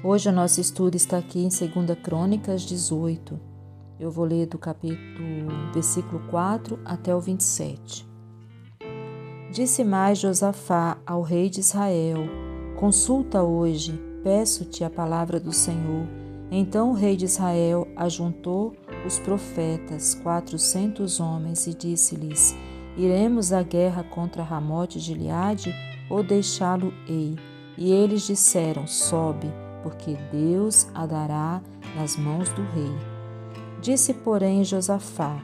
Hoje o nosso estudo está aqui em 2 Crônicas 18. Eu vou ler do versículo 4 até o 27. Disse mais Josafá ao rei de Israel: Consulta hoje, peço-te a palavra do Senhor. Então o rei de Israel ajuntou os profetas, 400 homens, e disse-lhes: Iremos à guerra contra Ramote de Gileade ou deixá-lo-ei? E eles disseram: Sobe, porque Deus a dará nas mãos do rei. Disse, porém, Josafá: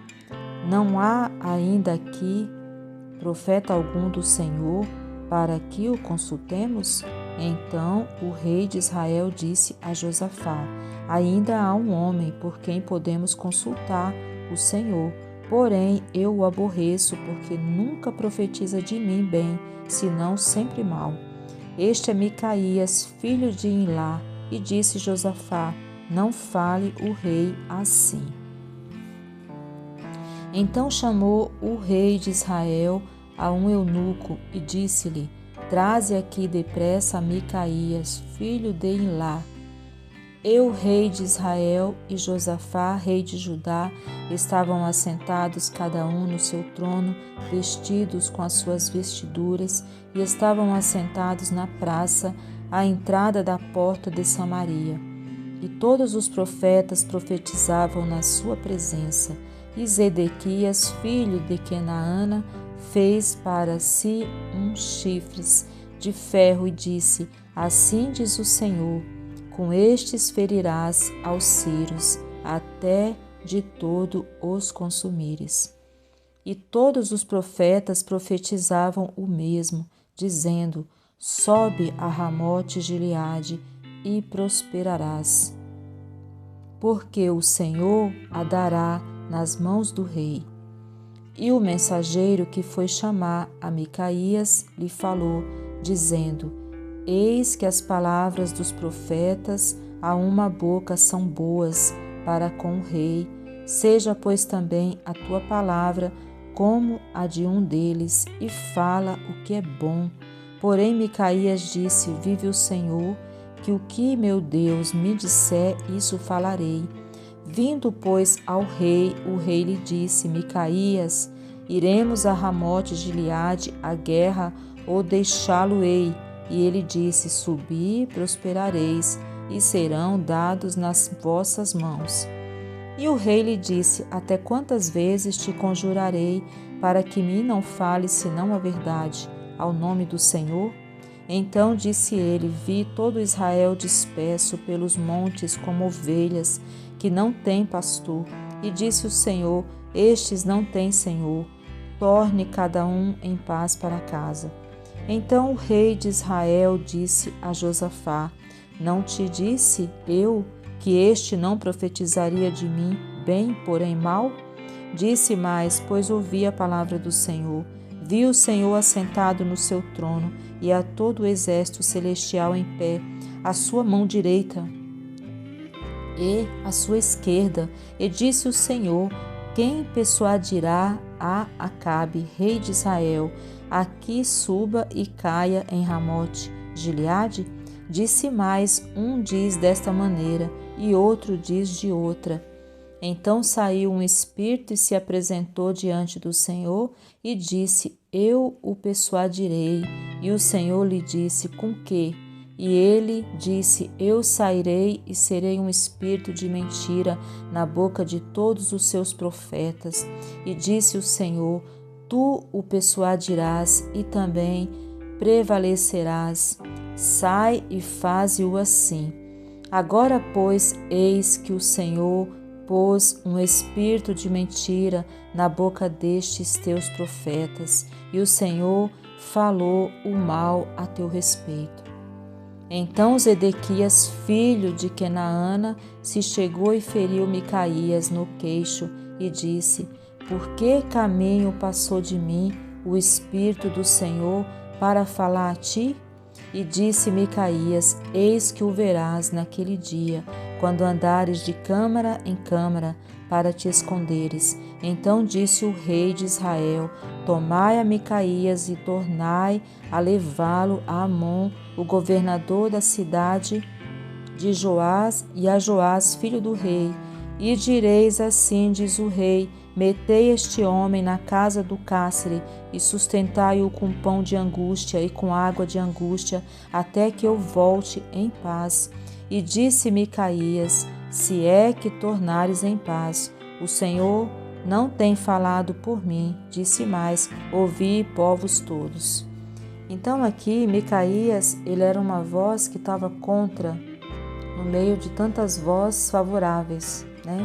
Não há ainda aqui profeta algum do Senhor para que o consultemos? Então o rei de Israel disse a Josafá: Ainda há um homem por quem podemos consultar o Senhor, porém eu o aborreço, porque nunca profetiza de mim bem, senão sempre mal. Este é Micaías, filho de Imlá. E disse Josafá: Não fale o rei assim. Então chamou o rei de Israel a um eunuco e disse-lhe: Traze aqui depressa Micaías, filho de Imlá. Eu, rei de Israel, e Josafá, rei de Judá, estavam assentados cada um no seu trono, vestidos com as suas vestiduras, e estavam assentados na praça, à entrada da porta de Samaria. E todos os profetas profetizavam na sua presença. E Zedequias, filho de Kenaana, fez para si chifres de ferro e disse: Assim diz o Senhor, com estes ferirás aos sírios, até de todo os consumires. E todos os profetas profetizavam o mesmo, dizendo: Sobe a Ramote Gileade e prosperarás, porque o Senhor a dará nas mãos do rei. E o mensageiro que foi chamar a Micaías lhe falou, dizendo: Eis que as palavras dos profetas a uma boca são boas para com o rei. Seja, pois, também a tua palavra como a de um deles, e fala o que é bom. Porém Micaías disse: Vive o Senhor, que o que meu Deus me disser, isso falarei. Vindo, pois, ao rei, o rei lhe disse: Micaías, iremos a Ramote de Gileade à guerra ou deixá-lo-ei? E ele disse: Subi, prosperareis, e serão dados nas vossas mãos. E o rei lhe disse: Até quantas vezes te conjurarei, para que me não fales senão a verdade, ao nome do Senhor? Então disse ele: Vi todo Israel disperso pelos montes como ovelhas que não têm pastor. E disse o Senhor: Estes não têm senhor. Torne cada um em paz para casa. Então o rei de Israel disse a Josafá: Não te disse eu que este não profetizaria de mim bem, porém mal? Disse mais, pois ouvi a palavra do Senhor. Vi o Senhor assentado no seu trono e a todo o exército celestial em pé, à sua mão direita e à sua esquerda. E disse o Senhor: Quem persuadirá a Acabe, rei de Israel, a que suba e caia em Ramote Gileade? Disse mais, um diz desta maneira e outro diz de outra. Então saiu um espírito e se apresentou diante do Senhor e disse: Eu o persuadirei. E o Senhor lhe disse: Com que? E ele disse: Eu sairei e serei um espírito de mentira na boca de todos os seus profetas. E disse o Senhor: Tu o persuadirás e também prevalecerás. Sai e faze-o assim. Agora, pois, eis que o Senhor pôs um espírito de mentira na boca destes teus profetas, e o Senhor falou o mal a teu respeito. Então Zedequias, filho de Kenaana, se chegou e feriu Micaías no queixo e disse: Por que caminho passou de mim o Espírito do Senhor para falar a ti? E disse Micaías: Eis que o verás naquele dia, quando andares de câmara em câmara, para te esconderes. Então disse o rei de Israel: Tomai a Micaías e tornai a levá-lo a Amon, o governador da cidade de Joás e a Joás, filho do rei. E direis assim, diz o rei: metei este homem na casa do cárcere e sustentai-o com pão de angústia e com água de angústia, até que eu volte em paz. E disse Micaías: se é que tornares em paz, o Senhor não tem falado por mim. Disse mais: ouvi, povos todos. Então aqui Micaías, ele era uma voz que estava contra, no meio de tantas vozes favoráveis, né?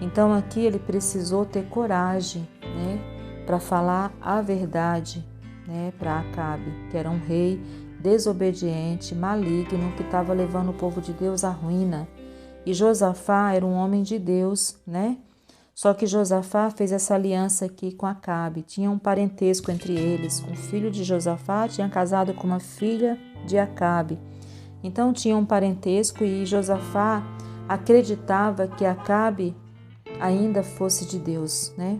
Então aqui ele precisou ter coragem, né, para falar a verdade, né, para Acabe, que era um rei desobediente, maligno, que estava levando o povo de Deus à ruína. E Josafá era um homem de Deus, né? Só que Josafá fez essa aliança aqui com Acabe. Tinha um parentesco entre eles. Um filho de Josafá tinha casado com uma filha de Acabe. Então tinha um parentesco e Josafá acreditava que Acabe ainda fosse de Deus, né?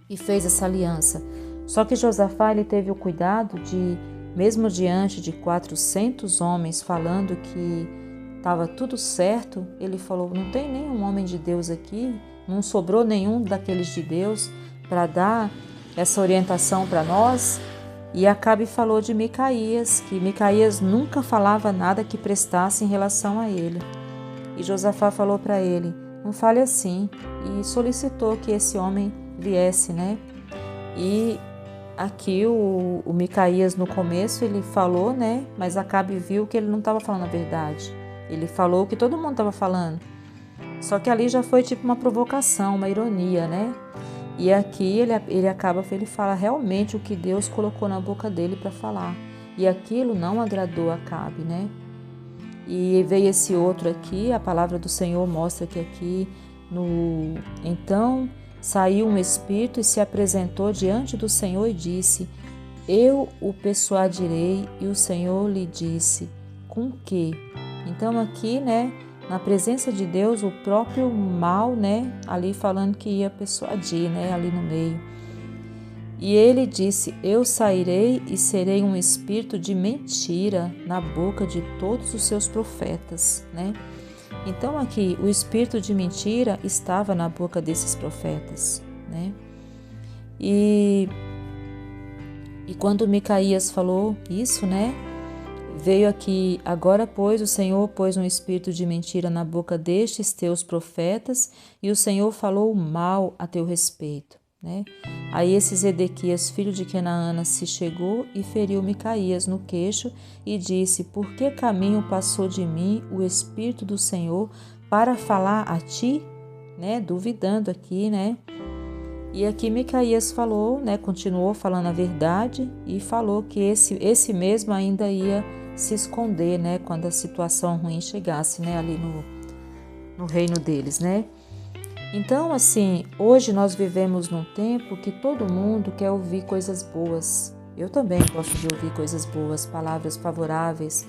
E fez essa aliança. Só que Josafá, ele teve o cuidado de, mesmo diante de 400 homens falando que estava tudo certo, ele falou: não tem nenhum homem de Deus aqui, não sobrou nenhum daqueles de Deus para dar essa orientação para nós. E Acabe falou de Micaías, que Micaías nunca falava nada que prestasse em relação a ele. E Josafá falou para ele: não fale assim, e solicitou que esse homem viesse, né? E aqui o Micaías no começo ele falou, né? Mas Acabe viu que ele não estava falando a verdade. Ele falou o que todo mundo estava falando. Só que ali já foi tipo uma provocação, uma ironia, né? E aqui ele fala realmente o que Deus colocou na boca dele para falar. E aquilo não agradou Acabe, né? E veio esse outro aqui, a palavra do Senhor mostra que aqui então saiu um espírito e se apresentou diante do Senhor e disse: eu o persuadirei. E o Senhor lhe disse: com que? Então aqui, né, na presença de Deus, o próprio mal, né, ali falando que ia persuadir, né, ali no meio. E ele disse: eu sairei e serei um espírito de mentira na boca de todos os seus profetas, né? Então aqui o espírito de mentira estava na boca desses profetas, né? E quando Micaías falou isso, né? Veio aqui: agora, pois, o Senhor pôs um espírito de mentira na boca destes teus profetas, e o Senhor falou mal a teu respeito, né? Aí esse Zedequias, filho de Quenaana, se chegou e feriu Micaías no queixo e disse: por que caminho passou de mim o Espírito do Senhor para falar a ti? Né? Duvidando aqui, né? E aqui Micaías falou, né? Continuou falando a verdade e falou que esse mesmo ainda ia se esconder, né? Quando a situação ruim chegasse, né? Ali no reino deles, né? Então, assim, hoje nós vivemos num tempo que todo mundo quer ouvir coisas boas. Eu também gosto de ouvir coisas boas, palavras favoráveis,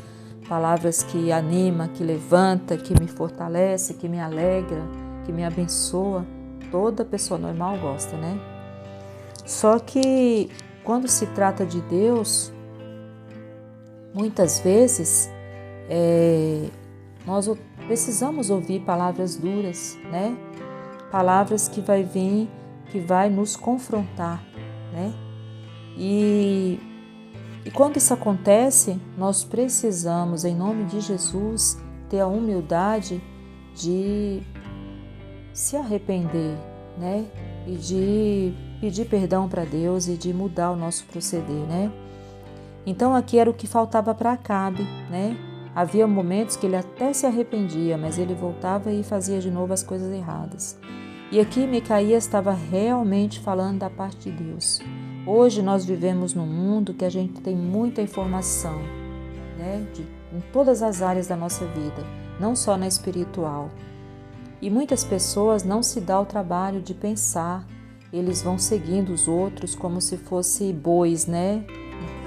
palavras que anima, que levanta, que me fortalece, que me alegra, que me abençoa. Toda pessoa normal gosta, né? Só que quando se trata de Deus, muitas vezes nós precisamos ouvir palavras duras, né? Palavras que vai vir, que vai nos confrontar, né? E quando isso acontece, nós precisamos, em nome de Jesus, ter a humildade de se arrepender, né? E de pedir perdão para Deus e de mudar o nosso proceder, né? Então aqui era o que faltava para Acabe, né? Havia momentos que ele até se arrependia, mas ele voltava e fazia de novo as coisas erradas. E aqui Micaías estava realmente falando da parte de Deus. Hoje nós vivemos num mundo que a gente tem muita informação, né? Em todas as áreas da nossa vida, não só na espiritual. E muitas pessoas não se dão o trabalho de pensar, eles vão seguindo os outros como se fossem bois, né?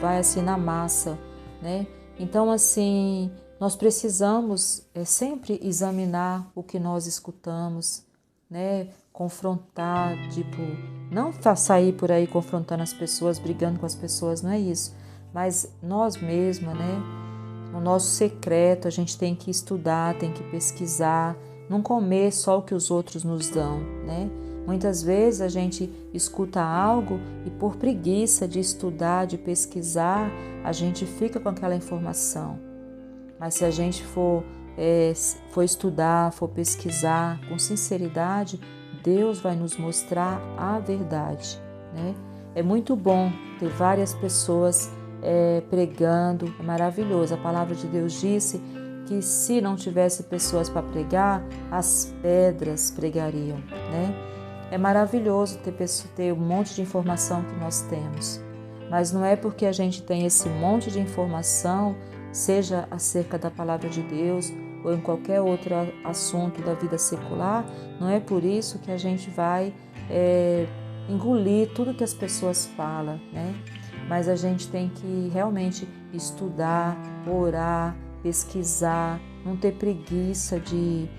Vai assim na massa, né? Então, assim, nós precisamos sempre examinar o que nós escutamos, né? Confrontar, tipo, não sair por aí confrontando as pessoas, brigando com as pessoas, não é isso. Mas nós mesmas, né? no nosso secreto, a gente tem que estudar, tem que pesquisar, não comer só o que os outros nos dão, né? Muitas vezes a gente escuta algo e por preguiça de estudar, de pesquisar, a gente fica com aquela informação. Mas se a gente for estudar, for pesquisar com sinceridade, Deus vai nos mostrar a verdade, né? É muito bom ter várias pessoas pregando, é maravilhoso. A palavra de Deus disse que se não tivesse pessoas para pregar, as pedras pregariam, né? É maravilhoso ter um monte de informação que nós temos, mas não é porque a gente tem esse monte de informação, seja acerca da palavra de Deus ou em qualquer outro assunto da vida secular, não é por isso que a gente vai engolir tudo que as pessoas falam, né? Mas a gente tem que realmente estudar, orar, pesquisar, não ter preguiça de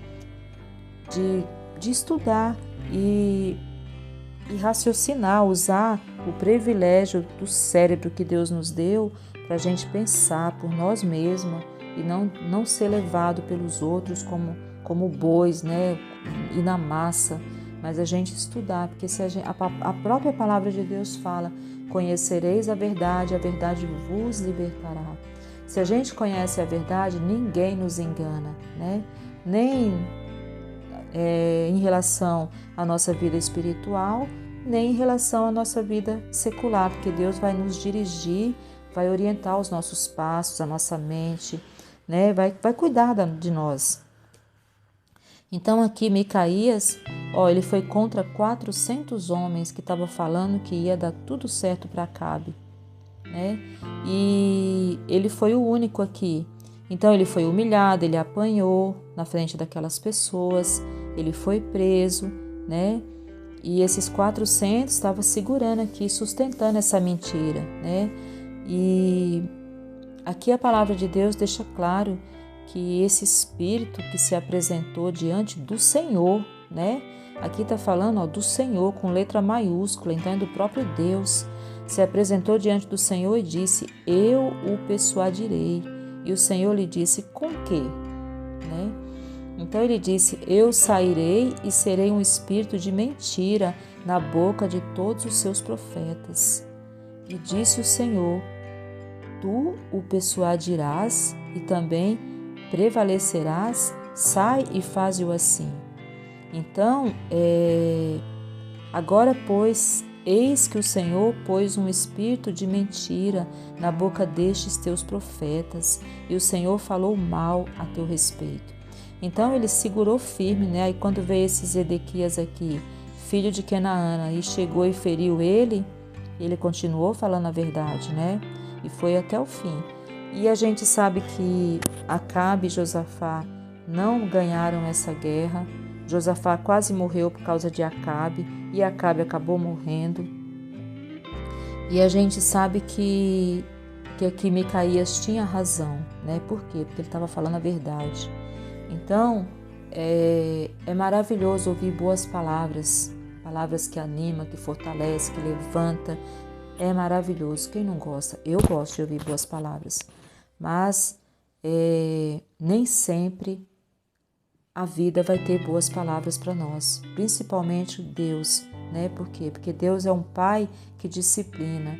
estudar e raciocinar, usar o privilégio do cérebro que Deus nos deu para a gente pensar por nós mesmos e não ser levado pelos outros como bois, né? E na massa, mas a gente estudar, porque se a própria palavra de Deus fala: conhecereis a verdade vos libertará. Se a gente conhece a verdade, ninguém nos engana, né? Nem em relação à nossa vida espiritual, nem em relação à nossa vida secular, porque Deus vai nos dirigir, vai orientar os nossos passos, a nossa mente, né? Vai cuidar de nós. Então aqui Micaías, ele foi contra 400 homens que estavam falando que ia dar tudo certo para Acabe, né? E ele foi o único aqui. Então ele foi humilhado, ele apanhou na frente daquelas pessoas, ele foi preso, né? E esses 400 estavam segurando aqui, sustentando essa mentira, né? E aqui a palavra de Deus deixa claro que esse espírito que se apresentou diante do Senhor, né? Aqui está falando do Senhor com letra maiúscula, então é do próprio Deus. Se apresentou diante do Senhor e disse: eu o persuadirei. E o Senhor lhe disse: com quê? Né? Então ele disse: eu sairei e serei um espírito de mentira na boca de todos os seus profetas. E disse o Senhor: tu o persuadirás e também prevalecerás, sai e faze-o assim. Então, agora, pois, eis que o Senhor pôs um espírito de mentira na boca destes teus profetas, e o Senhor falou mal a teu respeito. Então ele segurou firme, né? Aí quando veio esse Zedequias aqui, filho de Kenaana, e chegou e feriu ele continuou falando a verdade, né? E foi até o fim. E a gente sabe que Acabe e Josafá não ganharam essa guerra. Josafá quase morreu por causa de Acabe e Acabe acabou morrendo. E a gente sabe que aqui Micaías tinha razão, né? Por quê? Porque ele estava falando a verdade. Então, é maravilhoso ouvir boas palavras, palavras que animam, que fortalecem, que levanta. É maravilhoso. Quem não gosta? Eu gosto de ouvir boas palavras. Mas nem sempre a vida vai ter boas palavras para nós, principalmente Deus, né? Por quê? Porque Deus é um Pai que disciplina.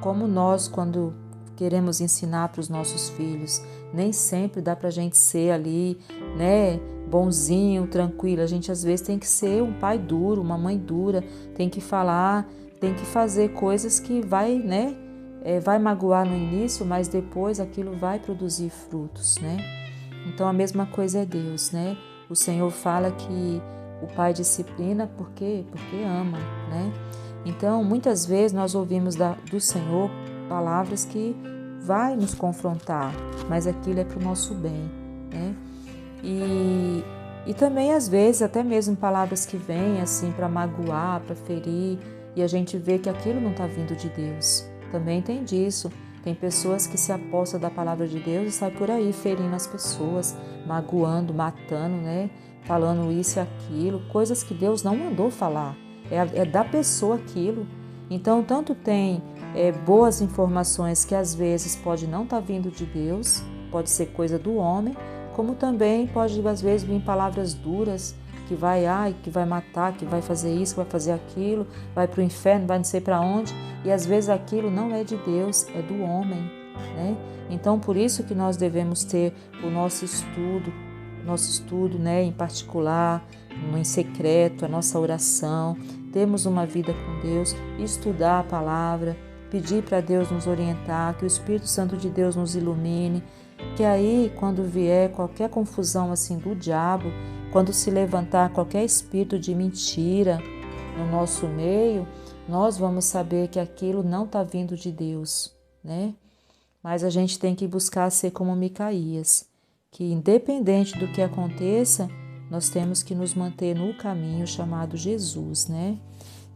Como nós, quando queremos ensinar para os nossos filhos, nem sempre dá para a gente ser ali, né? Bonzinho, tranquilo. A gente às vezes tem que ser um pai duro, uma mãe dura, tem que falar, tem que fazer coisas que vai, né? Vai magoar no início, mas depois aquilo vai produzir frutos, né? Então a mesma coisa é Deus, né? O Senhor fala que o Pai disciplina porque ama, né? Então muitas vezes nós ouvimos do Senhor palavras que vai nos confrontar, mas aquilo é para o nosso bem, né? E também às vezes até mesmo palavras que vêm assim para magoar, para ferir, e a gente vê que aquilo não está vindo de Deus. Também tem disso. Tem pessoas que se apossam da palavra de Deus e saem por aí ferindo as pessoas, magoando, matando, né? Falando isso e aquilo, coisas que Deus não mandou falar. É da pessoa aquilo. Então, tanto tem boas informações que às vezes pode não estar vindo de Deus, pode ser coisa do homem, como também pode às vezes vir palavras duras, que vai matar, que vai fazer isso, que vai fazer aquilo, vai para o inferno, vai não sei para onde, e às vezes aquilo não é de Deus, é do homem, né? Então por isso que nós devemos ter o nosso estudo, né, em particular, em secreto, a nossa oração, termos uma vida com Deus, estudar a palavra, pedir para Deus nos orientar, que o Espírito Santo de Deus nos ilumine, que aí quando vier qualquer confusão assim do diabo, quando se levantar qualquer espírito de mentira no nosso meio, nós vamos saber que aquilo não está vindo de Deus, né? Mas a gente tem que buscar ser como Micaías, que independente do que aconteça, nós temos que nos manter no caminho chamado Jesus, né?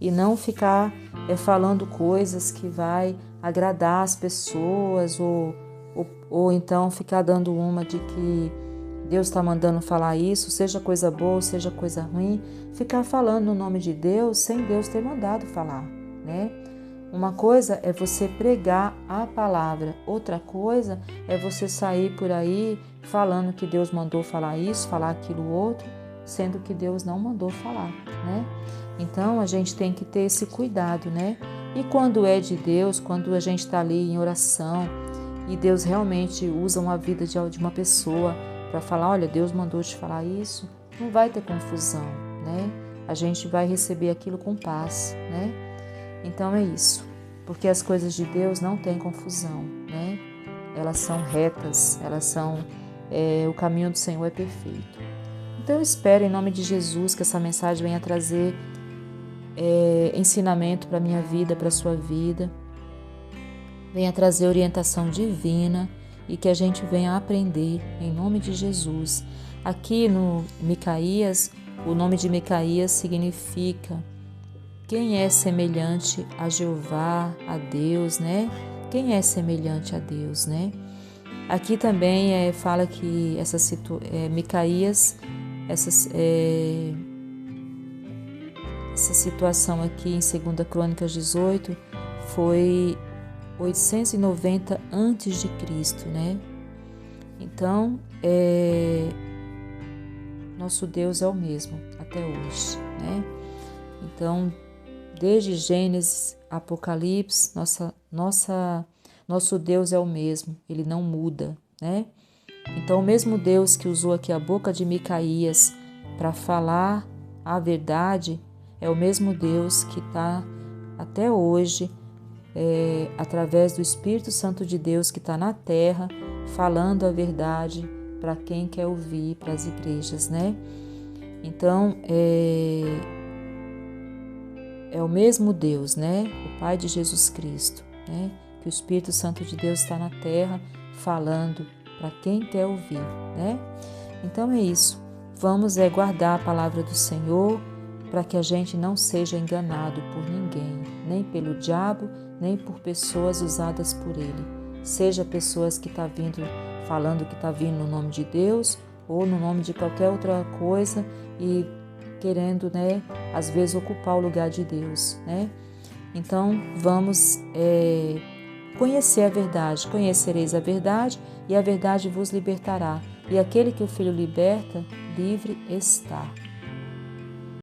E não ficar falando coisas que vai agradar as pessoas ou então ficar dando uma de que Deus está mandando falar isso, seja coisa boa, seja coisa ruim, ficar falando no nome de Deus sem Deus ter mandado falar, né? Uma coisa é você pregar a palavra, outra coisa é você sair por aí falando que Deus mandou falar isso, falar aquilo outro, sendo que Deus não mandou falar, né? Então a gente tem que ter esse cuidado, né? E quando é de Deus, quando a gente está ali em oração e Deus realmente usa uma vida de uma pessoa para falar, olha, Deus mandou te falar isso, não vai ter confusão, né? A gente vai receber aquilo com paz, né? Então é isso, porque as coisas de Deus não têm confusão, né? Elas são retas, o caminho do Senhor é perfeito. Então eu espero em nome de Jesus que essa mensagem venha trazer ensinamento para a minha vida, para a sua vida, venha trazer orientação divina e que a gente venha aprender em nome de Jesus. Aqui no Micaías, o nome de Micaías significa quem é semelhante a Jeová, a Deus, né? Quem é semelhante a Deus, né? Aqui também fala que Micaías, essa situação aqui em 2 Crônicas 18 foi 890 a.C., né? Então, nosso Deus é o mesmo até hoje, né? Então, desde Gênesis, Apocalipse, nosso Deus é o mesmo, ele não muda, né? Então, o mesmo Deus que usou aqui a boca de Micaías para falar a verdade, é o mesmo Deus que está até hoje, através do Espírito Santo de Deus que está na terra, falando a verdade para quem quer ouvir, para as igrejas, né? Então, é o mesmo Deus, né? O Pai de Jesus Cristo, né? Que o Espírito Santo de Deus está na terra falando para quem quer ouvir, né? Então é isso. Vamos guardar a palavra do Senhor para que a gente não seja enganado por ninguém, nem pelo diabo, nem por pessoas usadas por ele. Seja pessoas que estão falando que está vindo no nome de Deus ou no nome de qualquer outra coisa e querendo, né, às vezes ocupar o lugar de Deus, né? Então, vamos conhecer a verdade. Conhecereis a verdade e a verdade vos libertará. E aquele que o Filho liberta, livre está.